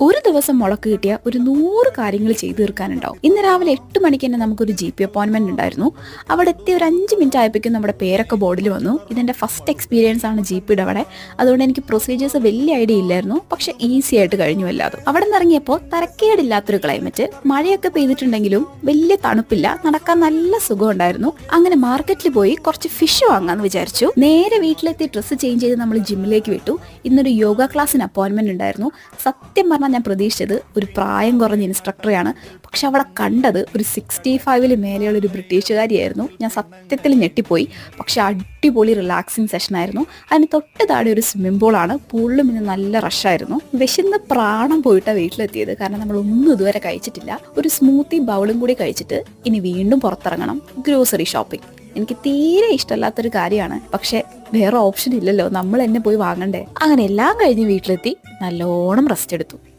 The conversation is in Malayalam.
ഒരു ദിവസം മുളക്ക് കിട്ടിയ ഒരു 100 കാര്യങ്ങൾ ചെയ്തു തീർക്കാനുണ്ടാവും. ഇന്ന് രാവിലെ 8 മണിക്ക് തന്നെ നമുക്കൊരു GP അപ്പോയിന്റ്മെന്റ് ഉണ്ടായിരുന്നു. അവിടെ എത്തി ഒരു 5 മിനിറ്റ് ആയപ്പോഴേക്കും നമ്മുടെ പേരൊക്കെ ബോർഡിൽ വന്നു. ഇതെന്റെ ഫസ്റ്റ് എക്സ്പീരിയൻസ് ആണ് GPയുടെ അവിടെ. അതുകൊണ്ട് എനിക്ക് പ്രൊസീജിയേഴ്സ് വലിയ ഐഡിയ ഇല്ലായിരുന്നു. പക്ഷെ ഈസി ആയിട്ട് കഴിഞ്ഞു എല്ലാതും. അവിടെ നിന്ന് ഇറങ്ങിയപ്പോൾ തരക്കേടില്ലാത്തൊരു ക്ലൈമറ്റ്. മഴയൊക്കെ പെയ്തിട്ടുണ്ടെങ്കിലും വലിയ തണുപ്പില്ല, നടക്കാൻ നല്ല സുഖം ഉണ്ടായിരുന്നു. അങ്ങനെ മാർക്കറ്റിൽ പോയി കുറച്ച് ഫിഷ് വാങ്ങാന്ന് വിചാരിച്ചു. നേരെ വീട്ടിലെത്തി ഡ്രസ്സ് ചേഞ്ച് ചെയ്ത് നമ്മൾ ജിമ്മിലേക്ക് വിട്ടു. ഇന്നൊരു യോഗ ക്ലാസ്സിന് അപ്പോയിന്റ്മെന്റ് ഉണ്ടായിരുന്നു. സത്യം പറഞ്ഞാൽ ഞാൻ പ്രതീക്ഷിച്ചത് ഒരു പ്രായം കുറഞ്ഞ ഇൻസ്ട്രക്ടറെയാണ്. പക്ഷെ അവളെ കണ്ടത് ഒരു 65 മേലെയുള്ള ഒരു ബ്രിട്ടീഷുകാരിയായിരുന്നു. ഞാൻ സത്യത്തിൽ ഞെട്ടിപ്പോയി. പക്ഷെ അടിപൊളി റിലാക്സിങ് സെഷൻ ആയിരുന്നു. അതിന് തൊട്ട് താഴെ ഒരു സ്വിമ്മിംഗ് പൂളാണ്. പൂളിലും ഇന്ന് നല്ല റഷായിരുന്നു. വിശന്ന് പ്രാണം പോയിട്ടാണ് വീട്ടിലെത്തിയത്. കാരണം നമ്മൾ ഒന്നും ഇതുവരെ കഴിച്ചിട്ടില്ല. ഒരു സ്മൂത്തി ബൗളും കൂടി കഴിച്ചിട്ട് ഇനി വീണ്ടും പുറത്തിറങ്ങണം. ഗ്രോസറി ഷോപ്പിംഗ് എനിക്ക് തീരെ ഇഷ്ടമല്ലാത്തൊരു കാര്യമാണ്. പക്ഷെ വേറെ ഓപ്ഷൻ ഇല്ലല്ലോ, നമ്മൾ എന്നെ പോയി വാങ്ങണ്ടേ. അങ്ങനെ എല്ലാം കഴിഞ്ഞ് വീട്ടിലെത്തി നല്ലോണം റെസ്റ്റ് എടുത്തു.